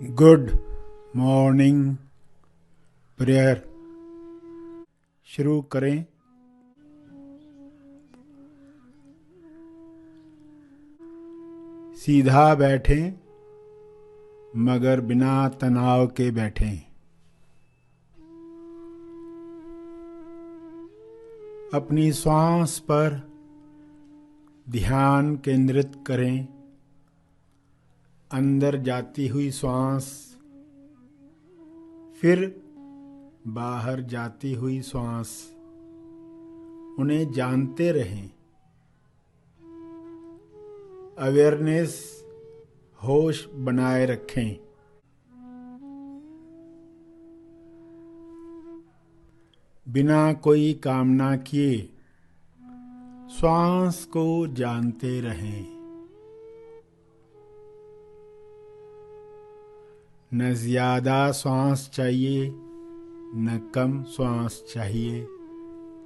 Good morning prayer शुरू करें। सीधा बैठें मगर बिना तनाव के बैठें। अपनी श्वास पर ध्यान केंद्रित करें। अंदर जाती हुई श्वास, फिर बाहर जाती हुई श्वास, उन्हें जानते रहें। अवेयरनेस, होश बनाए रखें। बिना कोई कामना किए श्वास को जानते रहें। न ज्यादा श्वास चाहिए न कम श्वास चाहिए।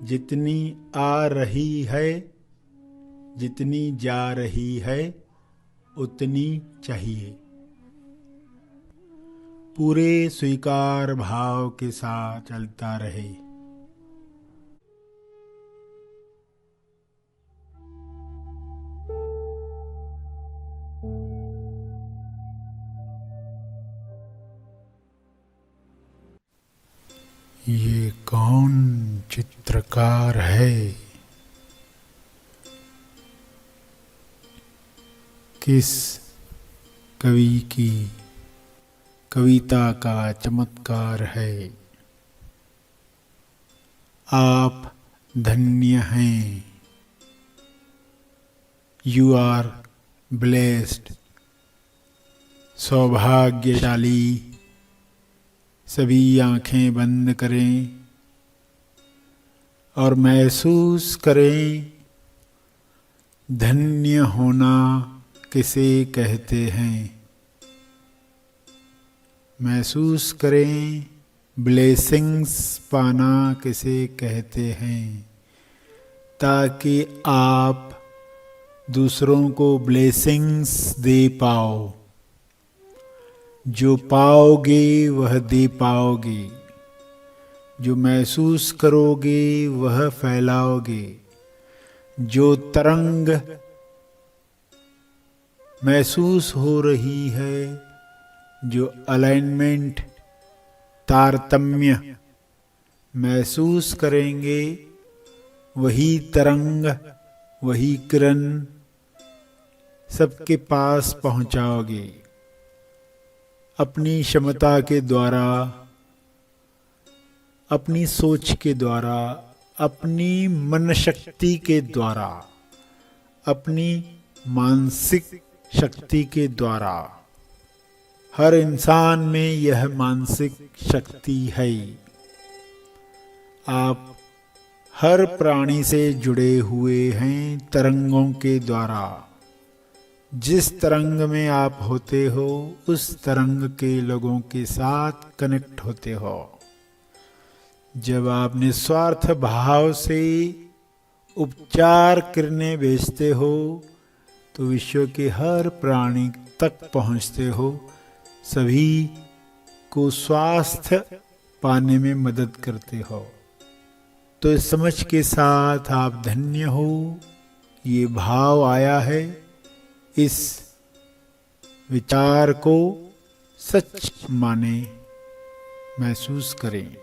जितनी आ रही है, जितनी जा रही है, उतनी चाहिए। पूरे स्वीकार भाव के साथ चलता रहे। ये कौन चित्रकार है? किस कवि की कविता का चमत्कार है? आप धन्य हैं। You are blessed. सौभाग्यशाली। सभी आंखें बंद करें और महसूस करें धन्य होना किसे कहते हैं। महसूस करें ब्लेसिंग्स पाना किसे कहते हैं, ताकि आप दूसरों को ब्लेसिंग्स दे पाओ। जो पाओगे वह दे पाओगे। जो महसूस करोगे वह फैलाओगे। जो तरंग महसूस हो रही है, जो अलाइनमेंट, तारतम्य महसूस करेंगे, वही तरंग, वही किरण सबके पास पहुंचाओगे। अपनी क्षमता के द्वारा, अपनी सोच के द्वारा, अपनी मन शक्ति के द्वारा, अपनी मानसिक शक्ति के द्वारा। हर इंसान में यह मानसिक शक्ति है। आप हर प्राणी से जुड़े हुए हैं तरंगों के द्वारा। जिस तरंग में आप होते हो, उस तरंग के लोगों के साथ कनेक्ट होते हो। जब आप निस्वार्थ भाव से उपचार किरणें भेजते हो, तो विश्व के हर प्राणी तक पहुंचते हो। सभी को स्वास्थ्य पाने में मदद करते हो। तो इस समझ के साथ आप धन्य हो। ये भाव आया है, इस विचार को सच माने, महसूस करें।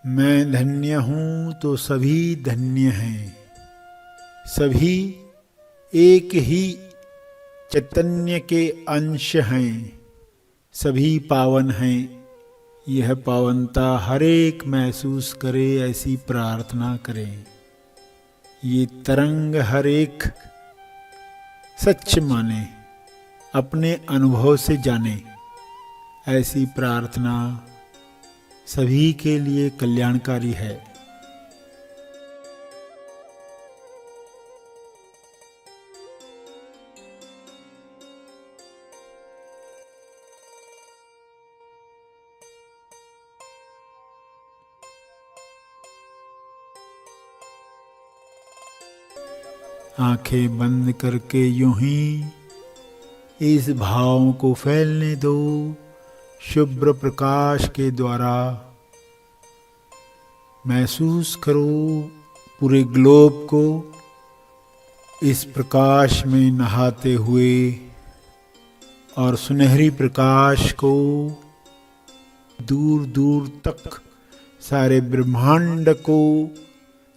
मैं धन्य हूं तो सभी धन्य हैं। सभी एक ही चैतन्य के अंश हैं। सभी पावन हैं। यह पावनता हर एक महसूस करे, ऐसी प्रार्थना करें। ये तरंग हर एक सच माने, अपने अनुभव से जाने, ऐसी प्रार्थना सभी के लिए कल्याणकारी है। आंखें बंद करके यूं ही इस भाव को फैलने दो शुभ्र प्रकाश के द्वारा। महसूस करो पूरे ग्लोब को इस प्रकाश में नहाते हुए और सुनहरी प्रकाश को दूर दूर तक सारे ब्रह्मांड को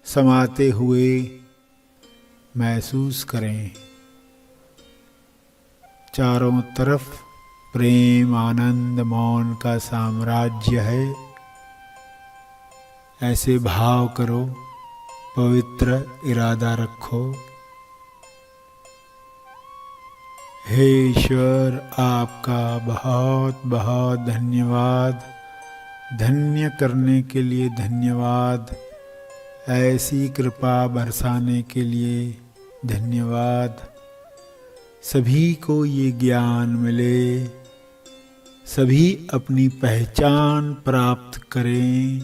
समाते हुए महसूस करें। चारों तरफ प्रेम आनंद मौन का साम्राज्य है। ऐसे भाव करो, पवित्र इरादा रखो। हे ईश्वर, आपका बहुत बहुत धन्यवाद। धन्य करने के लिए धन्यवाद। ऐसी कृपा बरसाने के लिए धन्यवाद। सभी को ये ज्ञान मिले, सभी अपनी पहचान प्राप्त करें,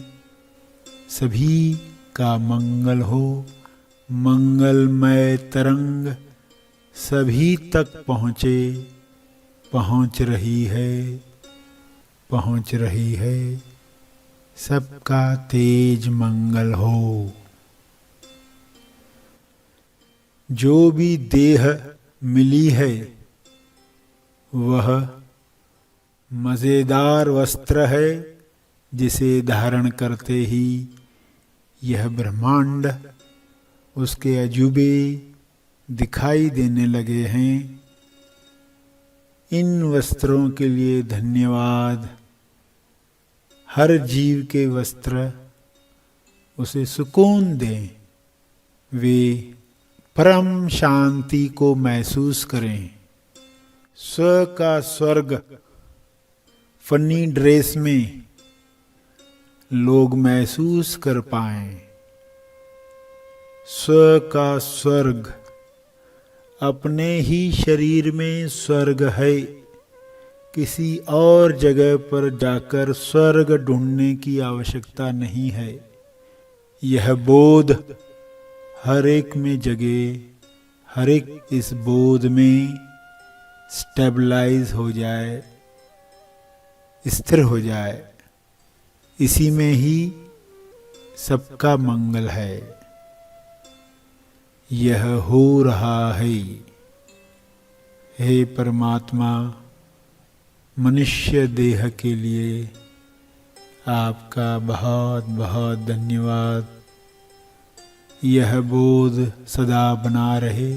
सभी का मंगल हो। मंगलमय तरंग सभी तक पहुँचे, पहुँच रही है, पहुँच रही है। सबका तेज मंगल हो। जो भी देह मिली है वह मज़ेदार वस्त्र है, जिसे धारण करते ही यह ब्रह्मांड उसके अजूबे दिखाई देने लगे हैं। इन वस्त्रों के लिए धन्यवाद। हर जीव के वस्त्र उसे सुकून दें, वे परम शांति को महसूस करें। स्व का स्वर्ग फनी ड्रेस में लोग महसूस कर पाएं। स्व का स्वर्ग अपने ही शरीर में स्वर्ग है। किसी और जगह पर जाकर स्वर्ग ढूंढने की आवश्यकता नहीं है। यह बोध हर एक में जगे, हर एक इस बोध में स्टेबलाइज हो जाए, स्थिर हो जाए। इसी में ही सबका मंगल है। यह हो रहा है। हे परमात्मा, मनुष्य देह के लिए आपका बहुत बहुत धन्यवाद। यह बोध सदा बना रहे,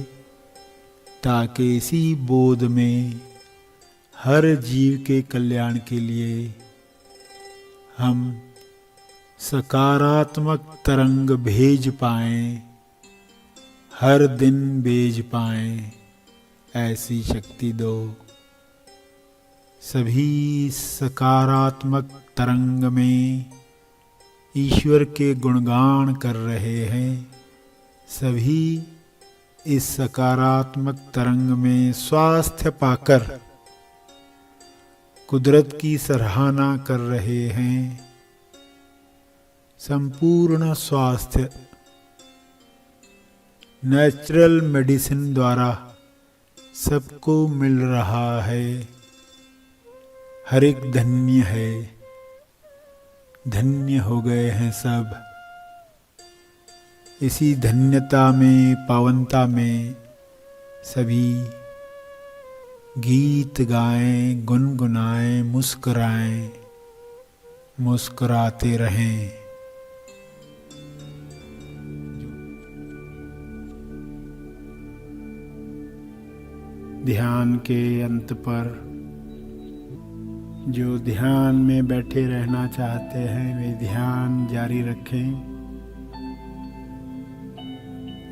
ताकि इसी बोध में हर जीव के कल्याण के लिए हम सकारात्मक तरंग भेज पाएं, हर दिन भेज पाएं। ऐसी शक्ति दो। सभी सकारात्मक तरंग में ईश्वर के गुणगान कर रहे हैं। सभी इस सकारात्मक तरंग में स्वास्थ्य पाकर कुदरत की सराहना कर रहे हैं। संपूर्ण स्वास्थ्य नेचुरल मेडिसिन द्वारा सबको मिल रहा है। हर एक धन्य है, धन्य हो गए हैं सब। इसी धन्यता में, पावनता में सभी गीत गाएं, गुनगुनाएं, मुस्कुराएं, मुस्कुराते रहें। ध्यान के अंत पर जो ध्यान में बैठे रहना चाहते हैं वे ध्यान जारी रखें।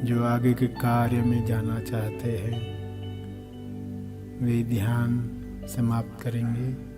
जो आगे के कार्य में जाना चाहते हैं वे ध्यान समाप्त करेंगे।